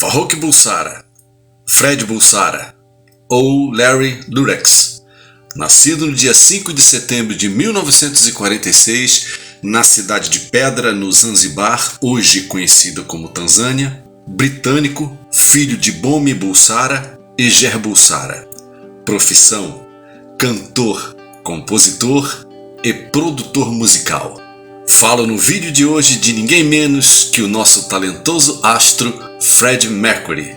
Farrokh Bulsara, Fred Bulsara, ou Larry Lurex, nascido no dia 5 de setembro de 1946, na cidade de Pedra, no Zanzibar, hoje conhecida como Tanzânia, britânico, filho de Bomi Bulsara e Ger Bulsara. Profissão: cantor, compositor e produtor musical. Falo no vídeo de hoje de ninguém menos que o nosso talentoso astro Freddie Mercury.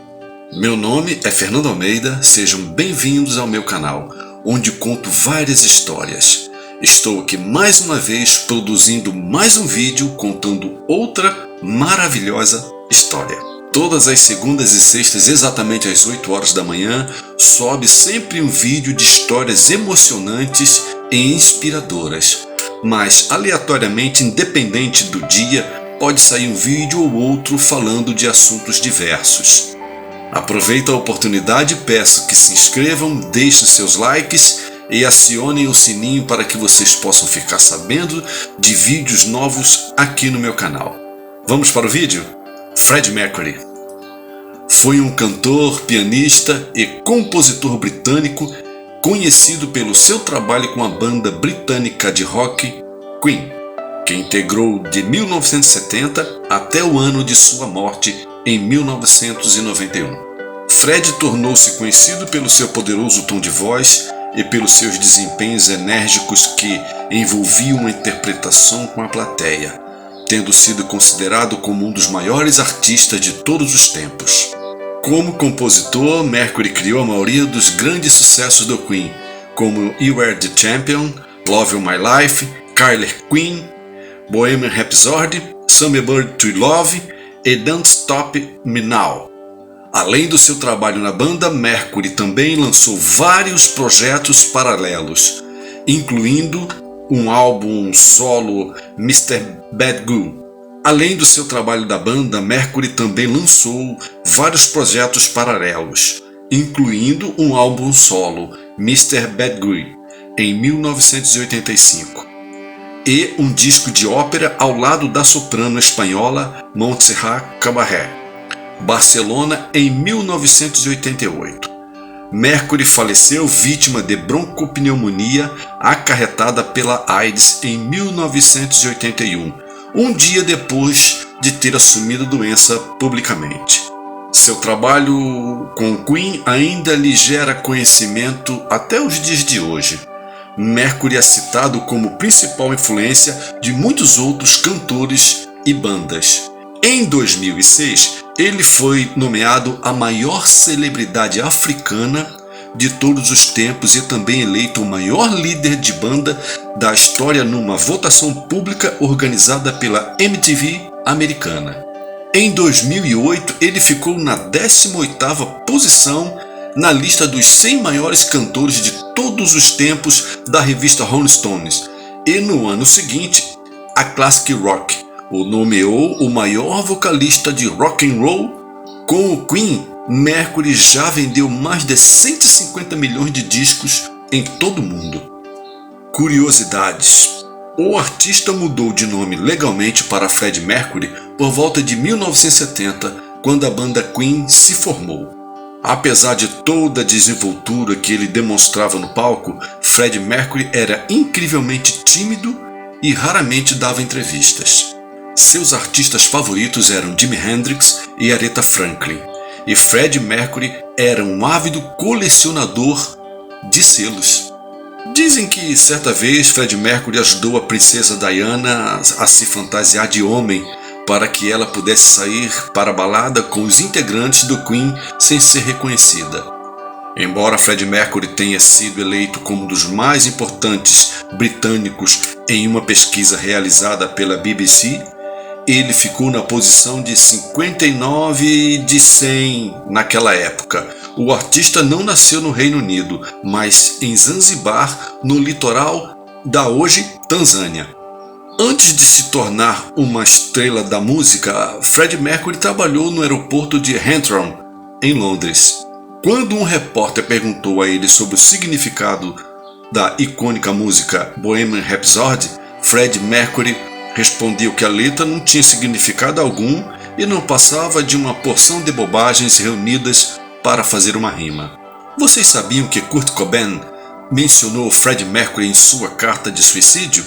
Meu nome é Fernando Almeida, sejam bem-vindos ao meu canal, onde conto várias histórias. Estou aqui mais uma vez produzindo mais um vídeo contando outra maravilhosa história. Todas as segundas e sextas, exatamente às 8 horas da manhã, sobe sempre um vídeo de histórias emocionantes e inspiradoras. Mas aleatoriamente, independente do dia, pode sair um vídeo ou outro falando de assuntos diversos. Aproveito a oportunidade e peço que se inscrevam, deixem seus likes e acionem o sininho para que vocês possam ficar sabendo de vídeos novos aqui no meu canal. Vamos para o vídeo? Freddie Mercury foi um cantor, pianista e compositor britânico conhecido pelo seu trabalho com a banda britânica de rock Queen, que integrou de 1970 até o ano de sua morte em 1991. Fred tornou-se conhecido pelo seu poderoso tom de voz e pelos seus desempenhos enérgicos que envolviam a interpretação com a plateia, tendo sido considerado como um dos maiores artistas de todos os tempos. Como compositor, Mercury criou a maioria dos grandes sucessos do Queen, como You Are the Champion, Love of My Life, Killer Queen, Bohemian Rhapsody, Songbird to Love e Don't Stop Me Now. Além do seu trabalho na banda, Mercury também lançou vários projetos paralelos, incluindo um álbum solo, Mr. Bad Goo. Além do seu trabalho da banda, Mercury também lançou vários projetos paralelos, incluindo um álbum solo, Mr. Bad Guy, em 1985, e um disco de ópera ao lado da soprano espanhola Montserrat Caballé, Barcelona, em 1988. Mercury faleceu vítima de broncopneumonia acarretada pela AIDS em 1981, um dia depois de ter assumido a doença publicamente. Seu trabalho com Queen ainda lhe gera conhecimento até os dias de hoje. Mercury é citado como principal influência de muitos outros cantores e bandas. Em 2006, ele foi nomeado a maior celebridade africana de todos os tempos e também eleito o maior líder de banda da história numa votação pública organizada pela MTV americana. Em 2008, ele ficou na 18ª posição na lista dos 100 maiores cantores de todos os tempos da revista Rolling Stones, e no ano seguinte, a Classic Rock o nomeou o maior vocalista de rock and roll. Com o Queen, Mercury já vendeu mais de 150 milhões de discos em todo o mundo. Curiosidades: o artista mudou de nome legalmente para Freddie Mercury por volta de 1970, quando a banda Queen se formou. Apesar de toda a desenvoltura que ele demonstrava no palco, Freddie Mercury era incrivelmente tímido e raramente dava entrevistas. Seus artistas favoritos eram Jimi Hendrix e Aretha Franklin, e Freddie Mercury era um ávido colecionador de selos. Dizem que certa vez Freddie Mercury ajudou a princesa Diana a se fantasiar de homem para que ela pudesse sair para a balada com os integrantes do Queen sem ser reconhecida. Embora Freddie Mercury tenha sido eleito como um dos mais importantes britânicos em uma pesquisa realizada pela BBC, ele ficou na posição de 59 de 100 naquela época. O artista não nasceu no Reino Unido, mas em Zanzibar, no litoral da hoje Tanzânia. Antes de se tornar uma estrela da música, Freddie Mercury trabalhou no aeroporto de Heathrow, em Londres. Quando um repórter perguntou a ele sobre o significado da icônica música Bohemian Rhapsody, Freddie Mercury respondeu que a letra não tinha significado algum e não passava de uma porção de bobagens reunidas para fazer uma rima. Vocês sabiam que Kurt Cobain mencionou Freddie Mercury em sua carta de suicídio?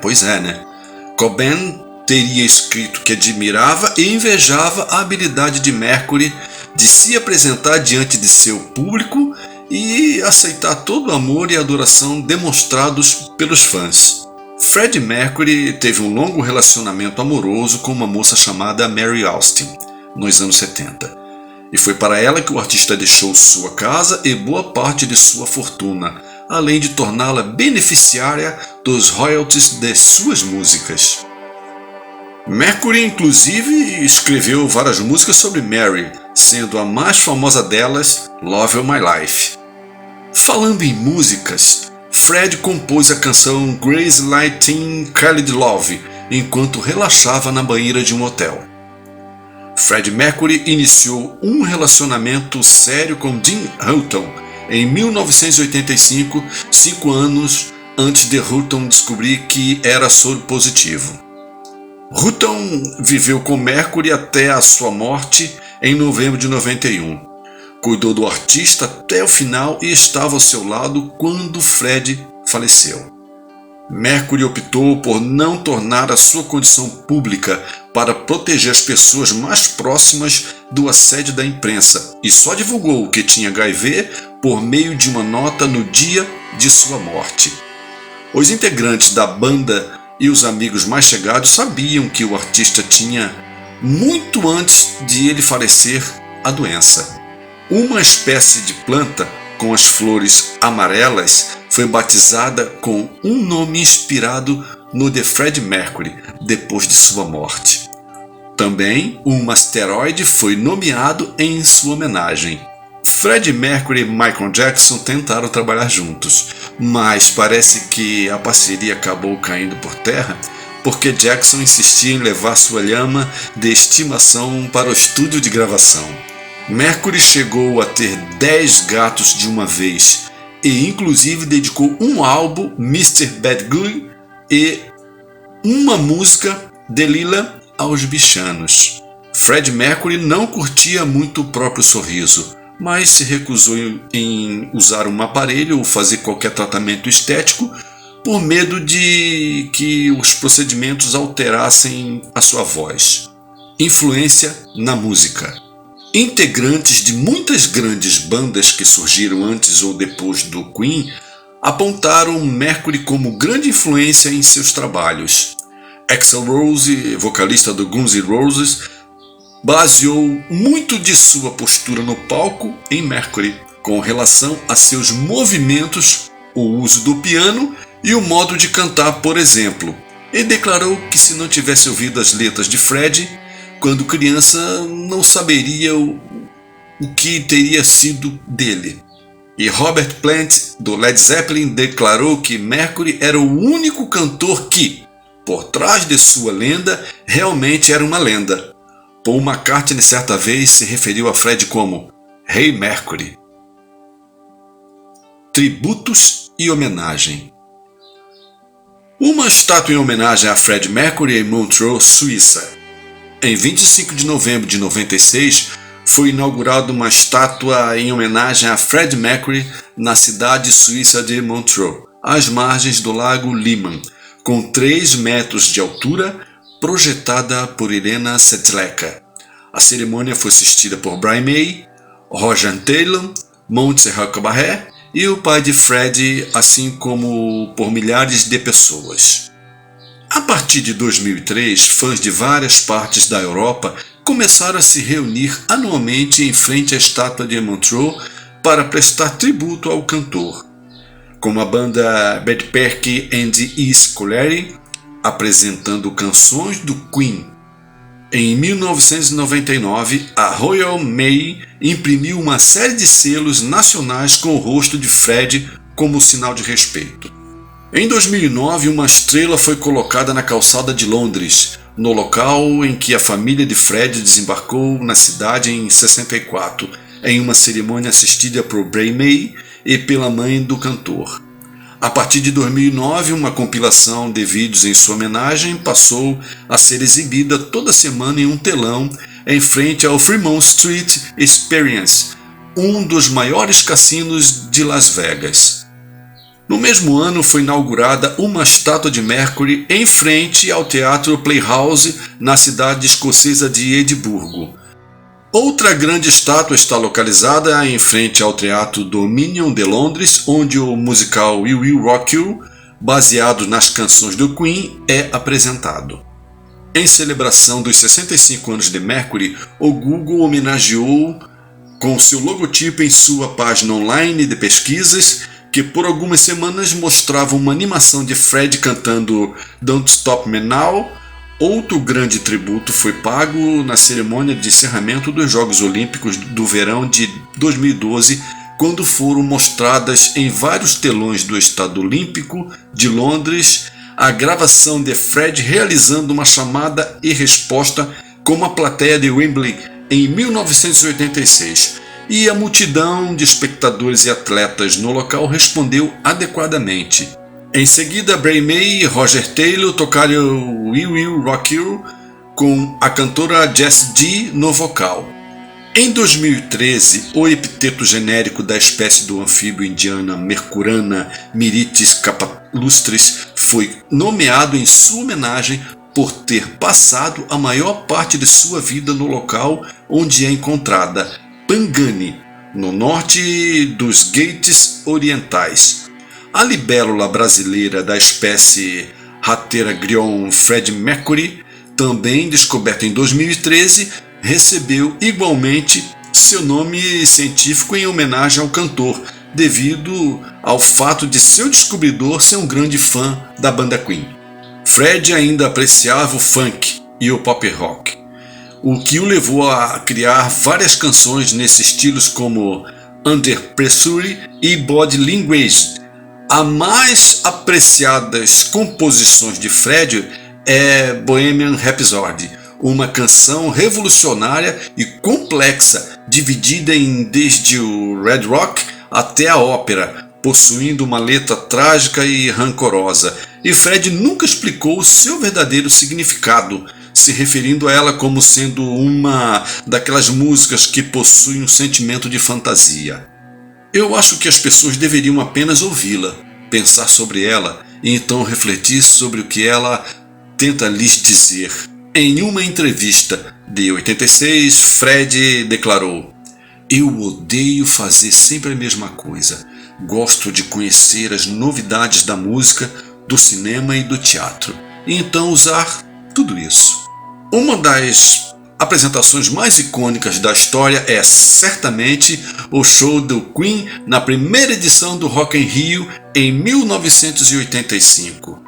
Pois é, né? Cobain teria escrito que admirava e invejava a habilidade de Mercury de se apresentar diante de seu público e aceitar todo o amor e adoração demonstrados pelos fãs. Freddie Mercury teve um longo relacionamento amoroso com uma moça chamada Mary Austin, nos anos 70, e foi para ela que o artista deixou sua casa e boa parte de sua fortuna, além de torná-la beneficiária dos royalties de suas músicas. Mercury, inclusive, escreveu várias músicas sobre Mary, sendo a mais famosa delas Love of My Life. Falando em músicas, Fred compôs a canção Grace Lighting Khalid Love enquanto relaxava na banheira de um hotel. Freddie Mercury iniciou um relacionamento sério com Dean Houghton em 1985, 5 anos antes de Houghton descobrir que era soro positivo. Houghton viveu com Mercury até a sua morte em novembro de 91. Cuidou do artista até o final e estava ao seu lado quando Fred faleceu. Mercury optou por não tornar a sua condição pública para proteger as pessoas mais próximas do assédio da imprensa e só divulgou que tinha HIV por meio de uma nota no dia de sua morte. Os integrantes da banda e os amigos mais chegados sabiam que o artista tinha, muito antes de ele falecer, a doença. Uma espécie de planta com as flores amarelas foi batizada com um nome inspirado no de Freddie Mercury depois de sua morte. Também um asteroide foi nomeado em sua homenagem. Freddie Mercury e Michael Jackson tentaram trabalhar juntos, mas parece que a parceria acabou caindo por terra porque Jackson insistia em levar sua lhama de estimação para o estúdio de gravação. Mercury chegou a ter 10 gatos de uma vez e inclusive dedicou um álbum, Mr. Bad Guy, e uma música, Delilah, aos bichanos. Freddie Mercury não curtia muito o próprio sorriso, mas se recusou em usar um aparelho ou fazer qualquer tratamento estético por medo de que os procedimentos alterassem a sua voz. Influência na música. Integrantes de muitas grandes bandas que surgiram antes ou depois do Queen apontaram Mercury como grande influência em seus trabalhos. Axl Rose, vocalista do Guns N' Roses, baseou muito de sua postura no palco em Mercury, com relação a seus movimentos, o uso do piano e o modo de cantar, por exemplo, e declarou que se não tivesse ouvido as letras de Freddie, quando criança não saberia o que teria sido dele. E Robert Plant, do Led Zeppelin, declarou que Mercury era o único cantor que, por trás de sua lenda, realmente era uma lenda. Paul McCartney certa vez se referiu a Fred como Rei Mercury. Tributos e homenagem. Uma estátua em homenagem a Freddie Mercury em Montreux, Suíça. Em 25 de novembro de 96, foi inaugurada uma estátua em homenagem a Freddie Mercury na cidade suíça de Montreux, às margens do lago Léman, com 3 metros de altura, projetada por Irena Sedlacka. A cerimônia foi assistida por Brian May, Roger Taylor, Montserrat Caballé e o pai de Freddie, assim como por milhares de pessoas. A partir de 2003, fãs de várias partes da Europa começaram a se reunir anualmente em frente à estátua de Montreux para prestar tributo ao cantor, como a banda Bad Perky and the Scolari, apresentando canções do Queen. Em 1999, a Royal Mail imprimiu uma série de selos nacionais com o rosto de Fred como sinal de respeito. Em 2009, uma estrela foi colocada na calçada de Londres, no local em que a família de Fred desembarcou na cidade em 64, em uma cerimônia assistida por Brian May e pela mãe do cantor. A partir de 2009, uma compilação de vídeos em sua homenagem passou a ser exibida toda semana em um telão em frente ao Fremont Street Experience, um dos maiores cassinos de Las Vegas. No mesmo ano foi inaugurada uma estátua de Mercury em frente ao Teatro Playhouse na cidade escocesa de Edimburgo. Outra grande estátua está localizada em frente ao Teatro Dominion de Londres, onde o musical We Will Rock You, baseado nas canções do Queen, é apresentado. Em celebração dos 65 anos de Mercury, o Google homenageou com seu logotipo em sua página online de pesquisas, que por algumas semanas mostrava uma animação de Fred cantando Don't Stop Me Now. Outro grande tributo foi pago na cerimônia de encerramento dos Jogos Olímpicos do verão de 2012, quando foram mostradas em vários telões do Estádio Olímpico de Londres a gravação de Fred realizando uma chamada e resposta com uma plateia de Wembley em 1986, e a multidão de espectadores e atletas no local respondeu adequadamente. Em seguida, Brian May e Roger Taylor tocaram We Will Rock You com a cantora Jessie J no vocal. Em 2013, o epiteto genérico da espécie do anfíbio indiana Mercurana Miritis capalustris foi nomeado em sua homenagem por ter passado a maior parte de sua vida no local onde é encontrada, Pangani, no norte dos Ghats Orientais. A libélula brasileira da espécie Hatteragrion Fred Mercury, também descoberta em 2013, recebeu igualmente seu nome científico em homenagem ao cantor, devido ao fato de seu descobridor ser um grande fã da banda Queen. Fred ainda apreciava o funk e o pop rock, o que o levou a criar várias canções nesses estilos como Under Pressure e Body Language. A mais apreciadas composições de Fred é Bohemian Rhapsody, uma canção revolucionária e complexa, dividida em desde o Red Rock até a ópera, possuindo uma letra trágica e rancorosa, e Fred nunca explicou o seu verdadeiro significado, se referindo a ela como sendo uma daquelas músicas que possuem um sentimento de fantasia. Eu acho que as pessoas deveriam apenas ouvi-la, pensar sobre ela e então refletir sobre o que ela tenta lhes dizer. Em uma entrevista de 86, Fred declarou: "Eu odeio fazer sempre a mesma coisa. Gosto de conhecer as novidades da música, do cinema e do teatro, e então usar tudo isso." Uma das apresentações mais icônicas da história é certamente o show do Queen na primeira edição do Rock in Rio em 1985.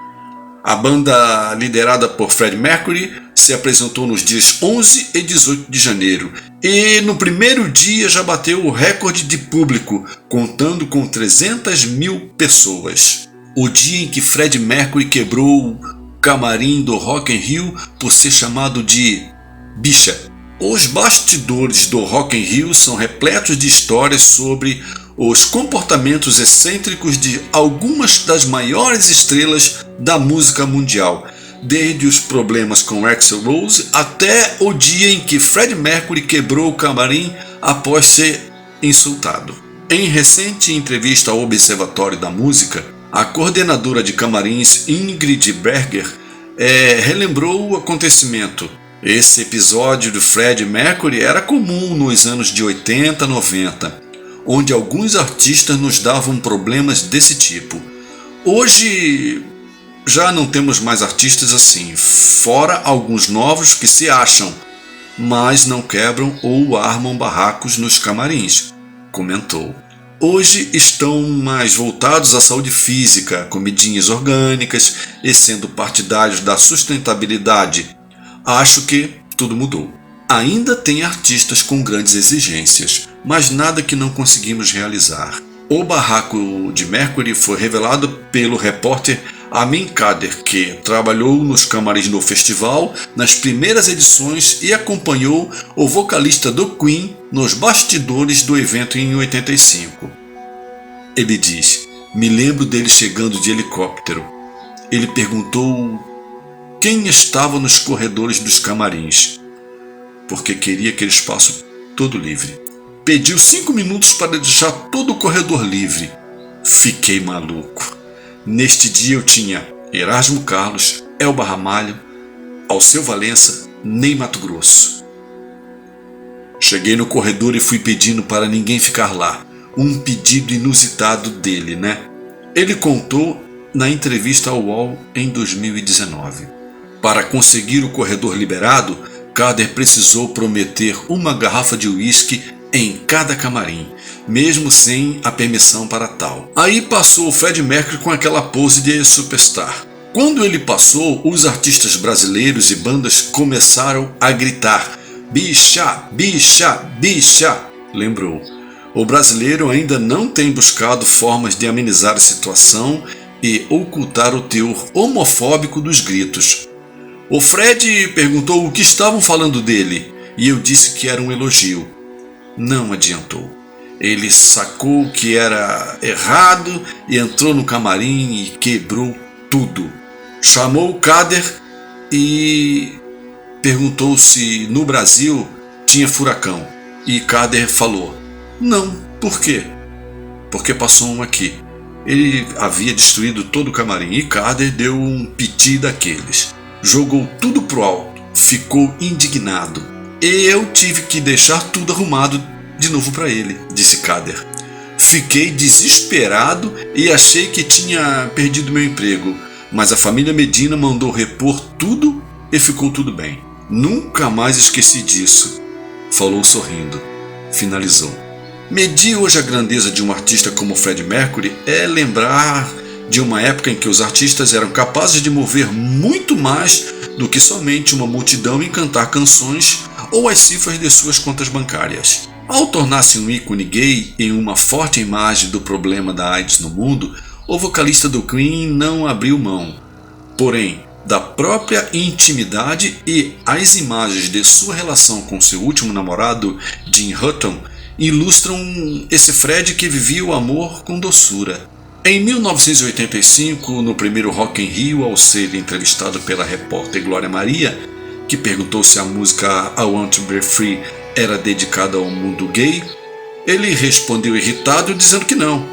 A banda, liderada por Freddie Mercury, se apresentou nos dias 11 e 18 de janeiro e no primeiro dia já bateu o recorde de público, contando com 300 mil pessoas. O dia em que Freddie Mercury quebrou o camarim do Rock in Rio por ser chamado de bicha. Os bastidores do Rock in Rio são repletos de histórias sobre os comportamentos excêntricos de algumas das maiores estrelas da música mundial, desde os problemas com Axl Rose até o dia em que Freddie Mercury quebrou o camarim após ser insultado. Em recente entrevista ao Observatório da Música, a coordenadora de camarins Ingrid Berger relembrou o acontecimento. Esse episódio do Freddie Mercury era comum nos anos de 80 e 90, onde alguns artistas nos davam problemas desse tipo. Hoje já não temos mais artistas assim, fora alguns novos que se acham, mas não quebram ou armam barracos nos camarins, comentou. Hoje estão mais voltados à saúde física, comidinhas orgânicas e sendo partidários da sustentabilidade. Acho que tudo mudou. Ainda tem artistas com grandes exigências, mas nada que não conseguimos realizar. O barraco de Mercury foi revelado pelo repórter Amin Kader, que trabalhou nos camarins do festival nas primeiras edições e acompanhou o vocalista do Queen nos bastidores do evento em 85. Ele diz: Me lembro dele chegando de helicóptero. Ele perguntou quem estava nos corredores dos camarins, porque queria aquele espaço todo livre. Pediu 5 minutos para deixar todo o corredor livre. Fiquei maluco. Neste dia eu tinha Erasmo Carlos, Elba Ramalho, Alceu Valença, Ney Matogrosso. Cheguei no corredor e fui pedindo para ninguém ficar lá. Um pedido inusitado dele, né? Ele contou na entrevista ao UOL em 2019. Para conseguir o corredor liberado, Kader precisou prometer uma garrafa de uísque em cada camarim, mesmo sem a permissão para tal. Aí passou o Freddie Mercury com aquela pose de superstar. Quando ele passou, os artistas brasileiros e bandas começaram a gritar: "Bicha, bicha, bicha", lembrou. O brasileiro ainda não tem buscado formas de amenizar a situação e ocultar o teor homofóbico dos gritos. O Fred perguntou o que estavam falando dele e eu disse que era um elogio. Não adiantou. Ele sacou que era errado e entrou no camarim e quebrou tudo. Chamou o Kader e perguntou se no Brasil tinha furacão. E Kader falou: "Não, por quê?" "Porque passou um aqui." Ele havia destruído todo o camarim e Kader deu um piti daqueles. Jogou tudo pro alto, ficou indignado. "Eu tive que deixar tudo arrumado de novo para ele", disse Kader. "Fiquei desesperado e achei que tinha perdido meu emprego, mas a família Medina mandou repor tudo e ficou tudo bem. Nunca mais esqueci disso", falou sorrindo. Finalizou. Medir hoje a grandeza de um artista como Freddie Mercury é lembrar de uma época em que os artistas eram capazes de mover muito mais do que somente uma multidão em cantar canções ou as cifras de suas contas bancárias. Ao tornar-se um ícone gay e uma forte imagem do problema da AIDS no mundo, o vocalista do Queen não abriu mão. Porém, da própria intimidade e as imagens de sua relação com seu último namorado, Jim Hutton, ilustram esse Fred que vivia o amor com doçura. Em 1985, no primeiro Rock in Rio, ao ser entrevistado pela repórter Glória Maria, que perguntou se a música I Want to Be Free era dedicada ao mundo gay, ele respondeu irritado dizendo que não,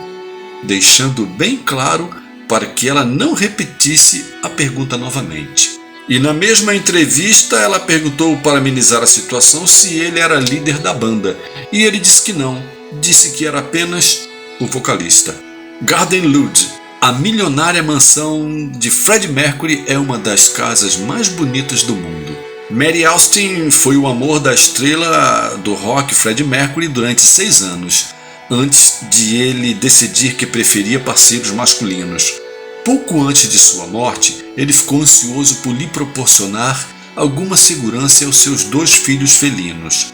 deixando bem claro para que ela não repetisse a pergunta novamente. E na mesma entrevista ela perguntou para amenizar a situação se ele era líder da banda, e ele disse que não, disse que era apenas o vocalista. Garden Lodge, a milionária mansão de Freddie Mercury, é uma das casas mais bonitas do mundo. Mary Austin foi o amor da estrela do rock Freddie Mercury durante 6 anos, antes de ele decidir que preferia parceiros masculinos. Pouco antes de sua morte, ele ficou ansioso por lhe proporcionar alguma segurança aos seus 2 filhos felinos.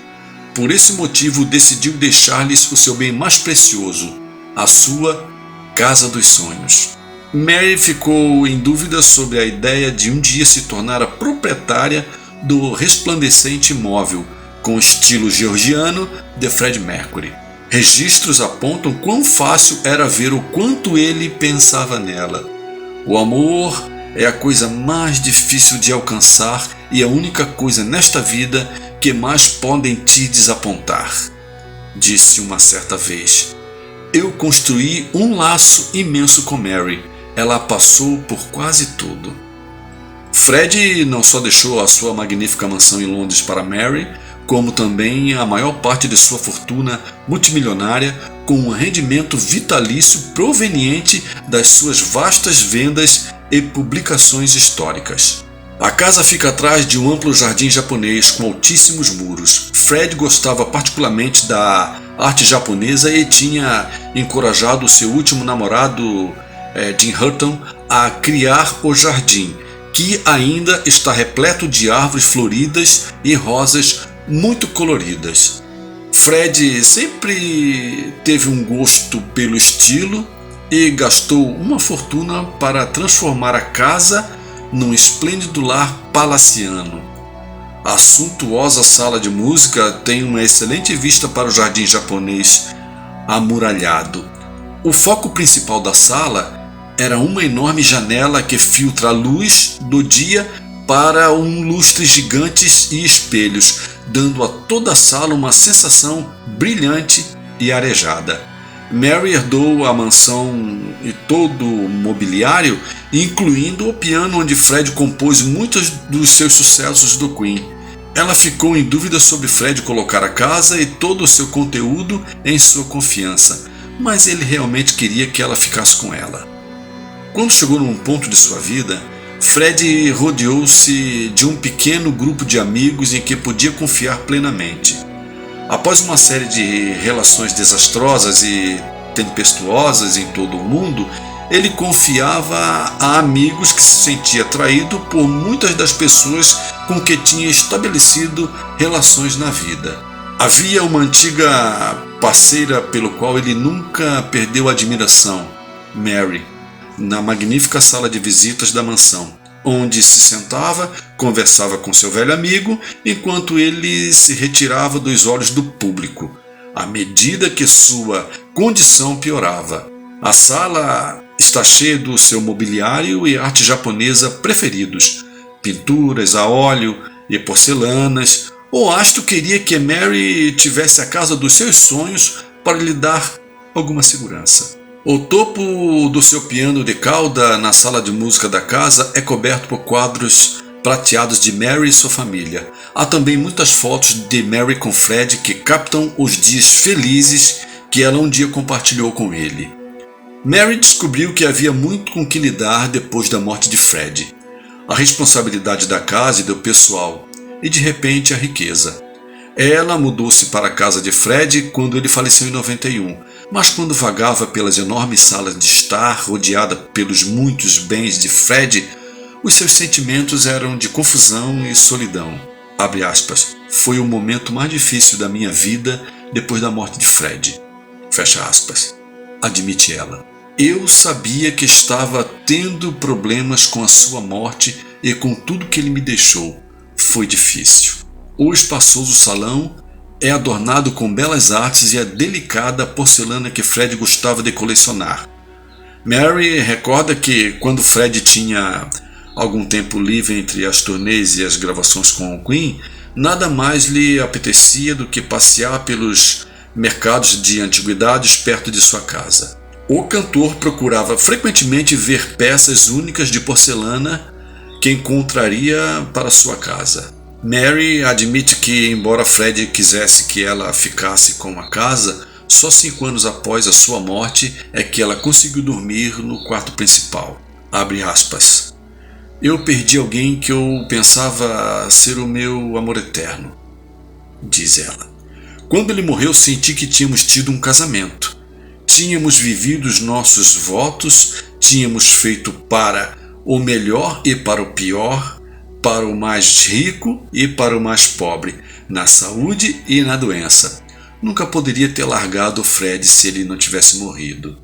Por esse motivo, decidiu deixar-lhes o seu bem mais precioso, a sua Casa dos Sonhos. Mary ficou em dúvida sobre a ideia de um dia se tornar a proprietária do resplandecente imóvel, com estilo georgiano, de Freddie Mercury. Registros apontam quão fácil era ver o quanto ele pensava nela. "O amor é a coisa mais difícil de alcançar e a única coisa nesta vida que mais podem te desapontar", disse uma certa vez. "Eu construí um laço imenso com Mary. Ela passou por quase tudo." Fred não só deixou a sua magnífica mansão em Londres para Mary, como também a maior parte de sua fortuna multimilionária, com um rendimento vitalício proveniente das suas vastas vendas e publicações históricas. A casa fica atrás de um amplo jardim japonês com altíssimos muros. Fred gostava particularmente da arte japonesa e tinha encorajado seu último namorado, Jim Hutton, a criar o jardim, que ainda está repleto de árvores floridas e rosas muito coloridas. Fred sempre teve um gosto pelo estilo e gastou uma fortuna para transformar a casa num esplêndido lar palaciano. A suntuosa sala de música tem uma excelente vista para o jardim japonês amuralhado. O foco principal da sala era uma enorme janela que filtra a luz do dia para lustres gigantes e espelhos, dando a toda a sala uma sensação brilhante e arejada. Mary herdou a mansão e todo o mobiliário, incluindo o piano onde Fred compôs muitos dos seus sucessos do Queen. Ela ficou em dúvida sobre Fred colocar a casa e todo o seu conteúdo em sua confiança, mas ele realmente queria que ela ficasse com ela. Quando chegou num ponto de sua vida, Fred rodeou-se de um pequeno grupo de amigos em que podia confiar plenamente. Após uma série de relações desastrosas e tempestuosas em todo o mundo, ele confiava a amigos que se sentia atraído por muitas das pessoas com que tinha estabelecido relações na vida. Havia uma antiga parceira pelo qual ele nunca perdeu a admiração, Mary, na magnífica sala de visitas da mansão, onde se sentava, conversava com seu velho amigo, enquanto ele se retirava dos olhos do público, à medida que sua condição piorava. A sala está cheia do seu mobiliário e arte japonesa preferidos, pinturas a óleo e porcelanas. O astro queria que Mary tivesse a casa dos seus sonhos para lhe dar alguma segurança. O topo do seu piano de cauda na sala de música da casa é coberto por quadros prateados de Mary e sua família. Há também muitas fotos de Mary com Fred que captam os dias felizes que ela um dia compartilhou com ele. Mary descobriu que havia muito com que lidar depois da morte de Fred. A responsabilidade da casa e do pessoal, e de repente a riqueza. Ela mudou-se para a casa de Fred quando ele faleceu em 91, mas quando vagava pelas enormes salas de estar, rodeada pelos muitos bens de Fred, os seus sentimentos eram de confusão e solidão. Abre aspas, foi o momento mais difícil da minha vida depois da morte de Fred. Fecha aspas. Admite ela. Eu sabia que estava tendo problemas com a sua morte e com tudo que ele me deixou. Foi difícil. O espaçoso salão é adornado com belas artes e a delicada porcelana que Fred gostava de colecionar. Mary recorda que quando Fred tinha algum tempo livre entre as turnês e as gravações com o Queen, nada mais lhe apetecia do que passear pelos mercados de antiguidades perto de sua casa. O cantor procurava frequentemente ver peças únicas de porcelana que encontraria para sua casa. Mary admite que, embora Fred quisesse que ela ficasse com a casa, só 5 anos após a sua morte é que ela conseguiu dormir no quarto principal. Abre aspas. Eu perdi alguém que eu pensava ser o meu amor eterno, diz ela. Quando ele morreu, senti que tínhamos tido um casamento. Tínhamos vivido os nossos votos, tínhamos feito para o melhor e para o pior, para o mais rico e para o mais pobre, na saúde e na doença. Nunca poderia ter largado o Fred se ele não tivesse morrido.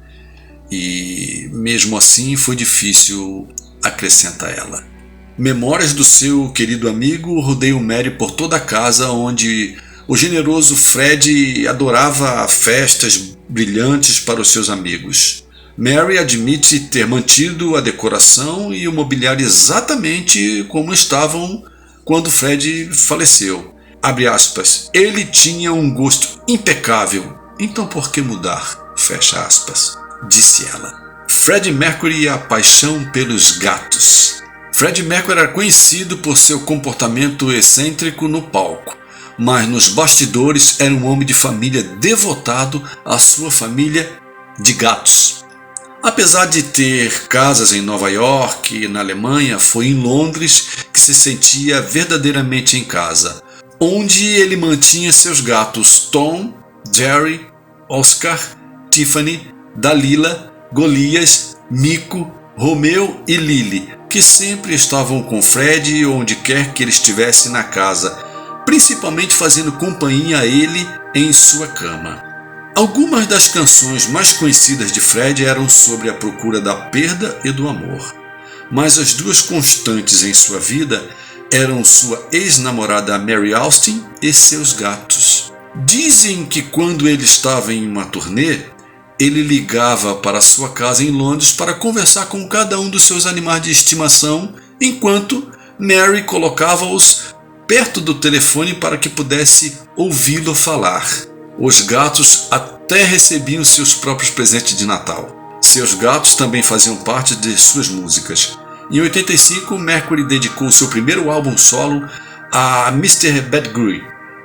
E, mesmo assim, foi difícil, acrescenta ela. Memórias do seu querido amigo rodeiam Mary por toda a casa, onde o generoso Fred adorava festas brilhantes para os seus amigos. Mary admite ter mantido a decoração e o mobiliário exatamente como estavam quando Fred faleceu. Abre aspas. Ele tinha um gosto impecável, então por que mudar? Fecha aspas, disse ela. Freddie Mercury e a paixão pelos gatos. Freddie Mercury era conhecido por seu comportamento excêntrico no palco, mas nos bastidores era um homem de família devotado à sua família de gatos. Apesar de ter casas em Nova York e na Alemanha, foi em Londres que se sentia verdadeiramente em casa, onde ele mantinha seus gatos Tom, Jerry, Oscar, Tiffany, Dalila, Golias, Mico, Romeu e Lily, que sempre estavam com Fred onde quer que ele estivesse na casa, principalmente fazendo companhia a ele em sua cama. Algumas das canções mais conhecidas de Fred eram sobre a procura da perda e do amor, mas as duas constantes em sua vida eram sua ex-namorada Mary Austin e seus gatos. Dizem que quando ele estava em uma turnê, Ele ligava para sua casa em Londres para conversar com cada um dos seus animais de estimação, enquanto Mary colocava-os perto do telefone para que pudesse ouvi-lo falar. Os gatos até recebiam seus próprios presentes de Natal. Seus gatos também faziam parte de suas músicas. Em 85, Mercury dedicou seu primeiro álbum solo a Mr. Badgerly,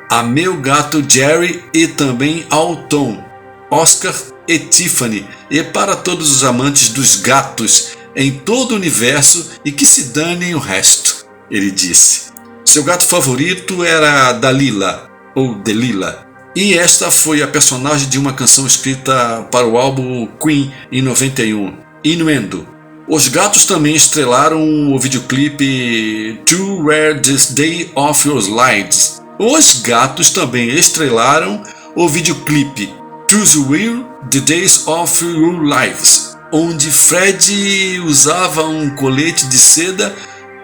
a Meu Gato Jerry e também ao Tom, Oscar e Tiffany, e para todos os amantes dos gatos em todo o universo e que se danem o resto, ele disse. Seu gato favorito era Dalila, ou Delila, e esta foi a personagem de uma canção escrita para o álbum Queen em 91, Innuendo. Os gatos também estrelaram o videoclipe To Where This Day of Your Lives. Os gatos também estrelaram o videoclipe To Where The Days of Your Lives, onde Fred usava um colete de seda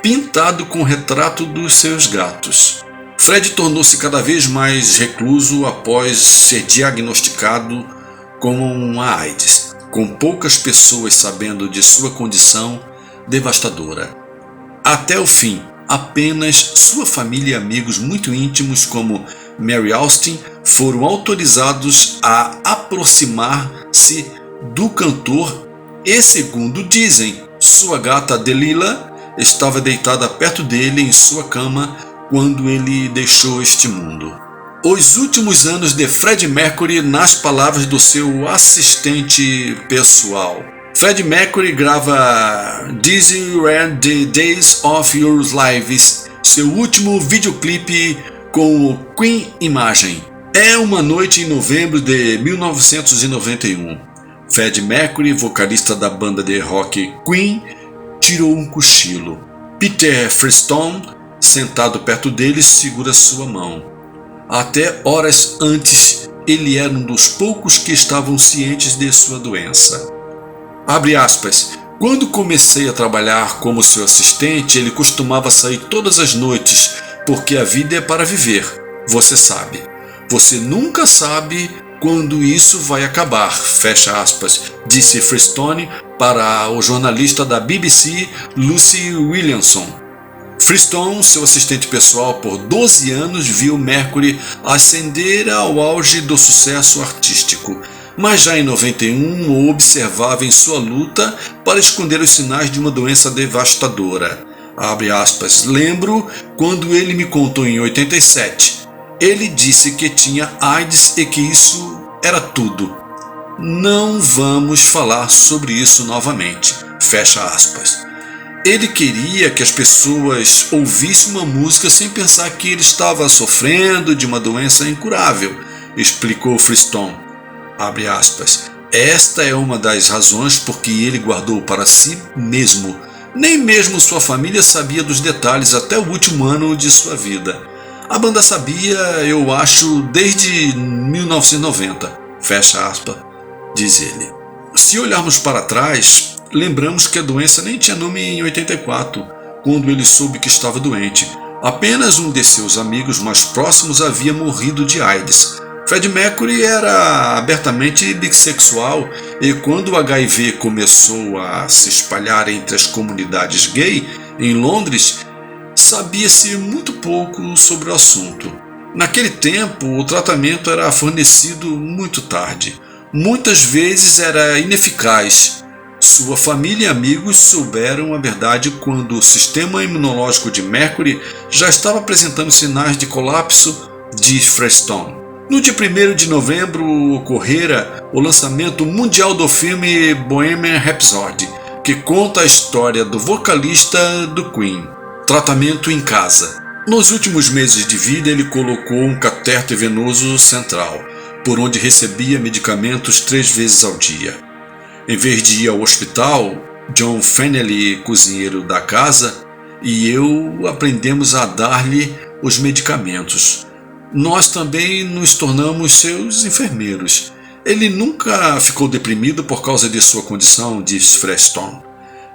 pintado com o retrato dos seus gatos. Fred tornou-se cada vez mais recluso após ser diagnosticado com a AIDS, com poucas pessoas sabendo de sua condição devastadora. Até o fim, apenas sua família e amigos muito íntimos como Mary Austin foram autorizados a aproximar-se do cantor e, segundo dizem, sua gata Delila estava deitada perto dele em sua cama quando ele deixou este mundo. Os últimos anos de Freddie Mercury nas palavras do seu assistente pessoal. Freddie Mercury grava These Were the Days of Your Lives, seu último videoclipe com o Queen Imagem. É uma noite em novembro de 1991. Freddie Mercury, vocalista da banda de rock Queen, tirou um cochilo. Peter Freestone, sentado perto dele, segura sua mão. Até horas antes, ele era um dos poucos que estavam cientes de sua doença. Abre aspas. Quando comecei a trabalhar como seu assistente, ele costumava sair todas as noites, porque a vida é para viver, você sabe. Você nunca sabe quando isso vai acabar, fecha aspas, disse Freestone para o jornalista da BBC, Lucy Williamson. Freestone, seu assistente pessoal por 12 anos, viu Mercury ascender ao auge do sucesso artístico, mas já em 91 o observava em sua luta para esconder os sinais de uma doença devastadora. Abre aspas, lembro quando ele me contou em 87. Ele disse que tinha AIDS e que isso era tudo. Não vamos falar sobre isso novamente. Fecha aspas. Ele queria que as pessoas ouvissem uma música sem pensar que ele estava sofrendo de uma doença incurável, explicou Freestone. Abre aspas. Esta é uma das razões por que ele guardou para si mesmo. Nem mesmo sua família sabia dos detalhes até o último ano de sua vida. A banda sabia, eu acho, desde 1990, fecha aspas, diz ele. Se olharmos para trás, lembramos que a doença nem tinha nome em 84, quando ele soube que estava doente. Apenas um de seus amigos mais próximos havia morrido de AIDS. Freddie Mercury era abertamente bissexual e quando o HIV começou a se espalhar entre as comunidades gay em Londres, sabia-se muito pouco sobre o assunto. Naquele tempo, o tratamento era fornecido muito tarde. Muitas vezes era ineficaz. Sua família e amigos souberam a verdade quando o sistema imunológico de Mercury já estava apresentando sinais de colapso, de Freestone. No dia 1º de novembro ocorrera o lançamento mundial do filme Bohemian Rhapsody, que conta a história do vocalista do Queen. Tratamento em casa. Nos últimos meses de vida, ele colocou um catéter venoso central, por onde recebia medicamentos 3 vezes ao dia. Em vez de ir ao hospital, John Fennelly, cozinheiro da casa, e eu aprendemos a dar-lhe os medicamentos. Nós também nos tornamos seus enfermeiros. Ele nunca ficou deprimido por causa de sua condição, disse Freestone.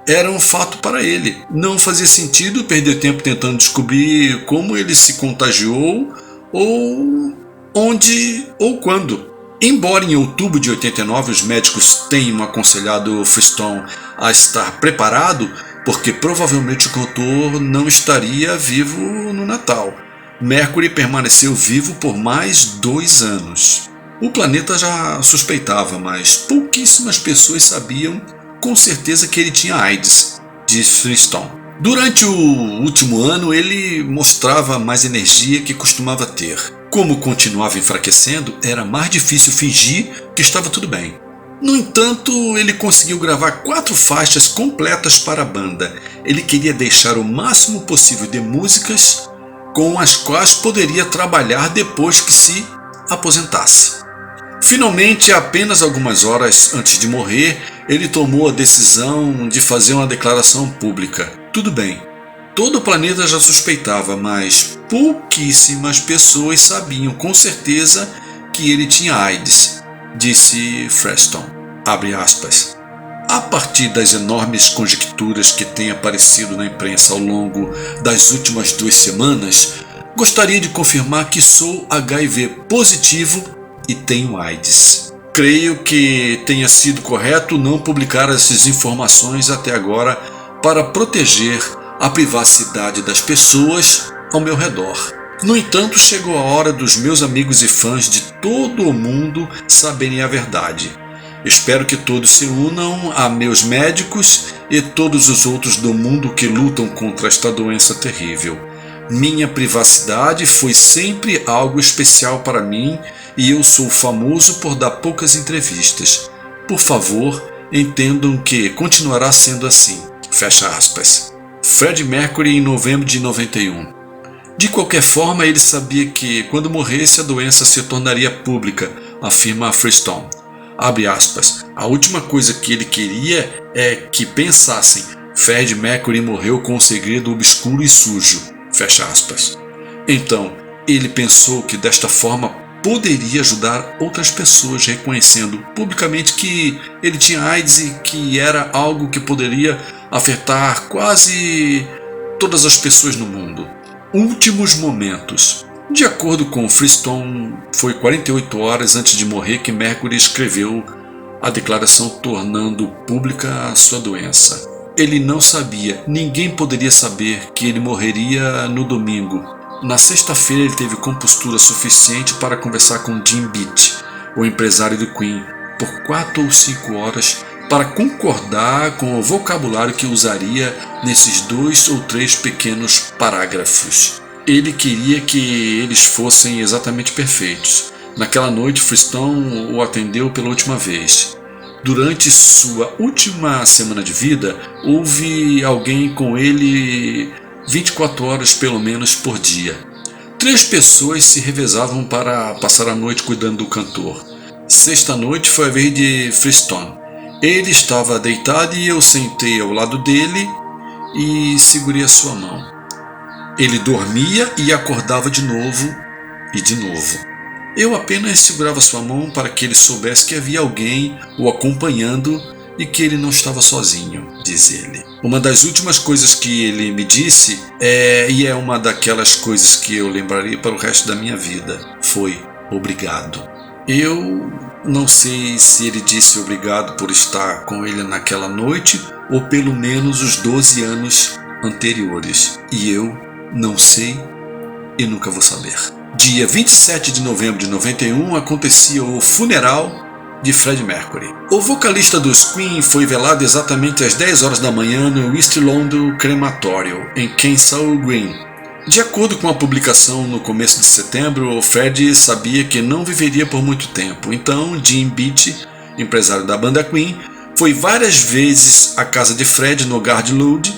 Era um fato para ele. Não fazia sentido perder tempo tentando descobrir como ele se contagiou, ou onde ou quando. Embora em outubro de 89 os médicos tenham aconselhado Freestone a estar preparado, porque provavelmente o cantor não estaria vivo no Natal, Mercury permaneceu vivo por mais 2 anos. O planeta já suspeitava, mas pouquíssimas pessoas sabiam com certeza que ele tinha AIDS, disse Freestone. Durante o último ano ele mostrava mais energia que costumava ter. Como continuava enfraquecendo, era mais difícil fingir que estava tudo bem. No entanto, ele conseguiu gravar 4 faixas completas para a banda. Ele queria deixar o máximo possível de músicas com as quais poderia trabalhar depois que se aposentasse. Finalmente, apenas algumas horas antes de morrer, ele tomou a decisão de fazer uma declaração pública. Tudo bem, todo o planeta já suspeitava, mas pouquíssimas pessoas sabiam com certeza que ele tinha AIDS, disse Freestone. Abre aspas. A partir das enormes conjecturas que têm aparecido na imprensa ao longo das últimas 2 semanas, gostaria de confirmar que sou HIV positivo e tenho AIDS. Creio que tenha sido correto não publicar essas informações até agora para proteger a privacidade das pessoas ao meu redor. No entanto, chegou a hora dos meus amigos e fãs de todo o mundo saberem a verdade. Espero que todos se unam a meus médicos e todos os outros do mundo que lutam contra esta doença terrível. Minha privacidade foi sempre algo especial para mim e eu sou famoso por dar poucas entrevistas. Por favor, entendam que continuará sendo assim. Fecha aspas. Freddie Mercury em novembro de 91. De qualquer forma, ele sabia que quando morresse a doença se tornaria pública, afirma Freestone. Abre aspas. A última coisa que ele queria é que pensassem: Freddie Mercury morreu com um segredo obscuro e sujo. Fecha aspas. Então, ele pensou que desta forma poderia ajudar outras pessoas, reconhecendo publicamente que ele tinha AIDS e que era algo que poderia afetar quase todas as pessoas no mundo. Últimos momentos. De acordo com Freestone, foi 48 horas antes de morrer que Mercury escreveu a declaração tornando pública a sua doença. Ele não sabia, ninguém poderia saber que ele morreria no domingo. Na sexta-feira ele teve compostura suficiente para conversar com Jim Beat, o empresário do Queen, por 4 ou 5 horas para concordar com o vocabulário que usaria nesses 2 ou 3 pequenos parágrafos. Ele queria que eles fossem exatamente perfeitos. Naquela noite, Freestone o atendeu pela última vez. Durante sua última semana de vida, houve alguém com ele 24 horas pelo menos por dia. 3 pessoas se revezavam para passar a noite cuidando do cantor. Sexta noite foi a vez de Freestone. Ele estava deitado e eu sentei ao lado dele e segurei a sua mão. Ele dormia e acordava de novo e de novo. Eu apenas segurava sua mão para que ele soubesse que havia alguém o acompanhando e que ele não estava sozinho, diz ele. Uma das últimas coisas que ele me disse e é uma daquelas coisas que eu lembrarei para o resto da minha vida, foi obrigado. Eu não sei se ele disse obrigado por estar com ele naquela noite ou pelo menos os 12 anos anteriores. E eu não sei e nunca vou saber. Dia 27 de novembro de 91 acontecia o funeral de Freddie Mercury. O vocalista dos Queen foi velado exatamente às 10 horas da manhã no East London Crematório, em Kensal Green. De acordo com a publicação no começo de setembro, o Freddie sabia que não viveria por muito tempo. Então, Jim Beat, empresário da banda Queen, foi várias vezes à casa de Freddie no Garden Road,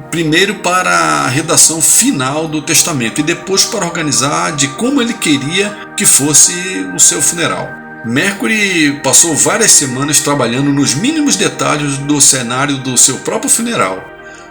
primeiro para a redação final do testamento e depois para organizar de como ele queria que fosse o seu funeral. Mercury passou várias semanas trabalhando nos mínimos detalhes do cenário do seu próprio funeral.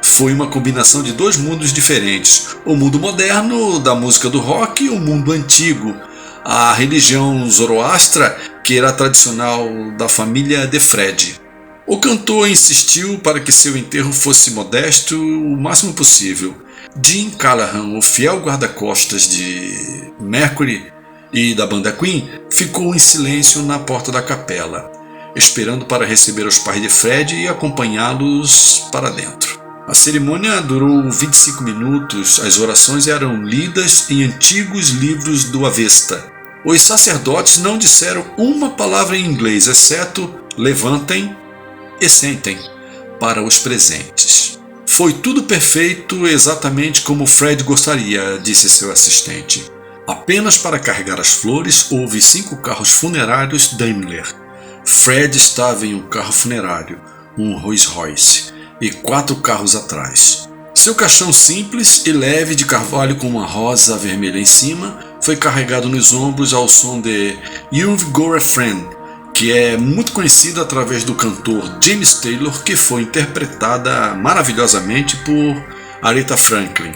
Foi uma combinação de 2 mundos diferentes, o mundo moderno da música do rock e o mundo antigo, a religião Zoroastra, que era tradicional da família de Freddie. O cantor insistiu para que seu enterro fosse modesto o máximo possível. Jim Callahan, o fiel guarda-costas de Mercury, e da banda Queen ficou em silêncio na porta da capela, esperando para receber os pais de Fred e acompanhá-los para dentro. A cerimônia durou 25 minutos, as orações eram lidas em antigos livros do Avesta. Os sacerdotes não disseram uma palavra em inglês, exceto levantem e sentem para os presentes. Foi tudo perfeito, exatamente como Fred gostaria, disse seu assistente. Apenas para carregar as flores, houve 5 carros funerários Daimler. Fred estava em um carro funerário, um Rolls Royce, e 4 carros atrás. Seu caixão simples e leve de carvalho com uma rosa vermelha em cima foi carregado nos ombros ao som de You've Got a Friend, que é muito conhecida através do cantor James Taylor, que foi interpretada maravilhosamente por Aretha Franklin.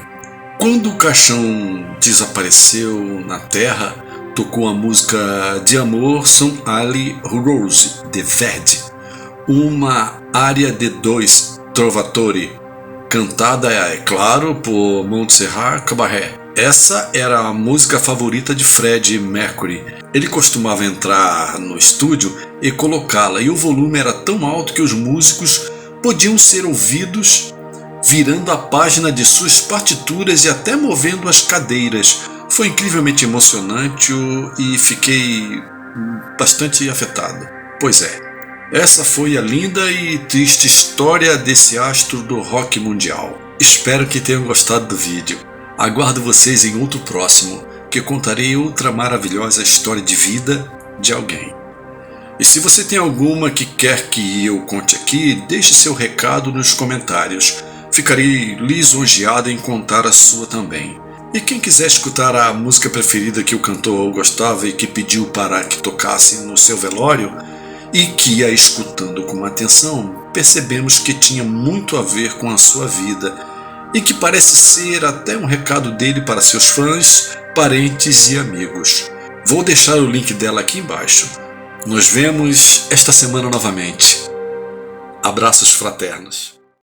Quando o caixão desapareceu na terra, tocou a música de amor Some Ali Rose, de Verdi, uma área de 2 Trovatore, cantada, é claro, por Montserrat Caballé. Essa era a música favorita de Freddie Mercury. Ele costumava entrar no estúdio e colocá-la, e o volume era tão alto que os músicos podiam ser ouvidos virando a página de suas partituras e até movendo as cadeiras. Foi incrivelmente emocionante e fiquei bastante afetado. Pois é, essa foi a linda e triste história desse astro do rock mundial. Espero que tenham gostado do vídeo. Aguardo vocês em outro próximo, que contarei outra maravilhosa história de vida de alguém. E se você tem alguma que quer que eu conte aqui, deixe seu recado nos comentários. Ficarei lisonjeado em contar a sua também. E quem quiser escutar a música preferida que o cantor gostava e que pediu para que tocasse no seu velório, e que ia escutando com atenção, percebemos que tinha muito a ver com a sua vida e que parece ser até um recado dele para seus fãs, parentes e amigos. Vou deixar o link dela aqui embaixo. Nos vemos esta semana novamente. Abraços fraternos.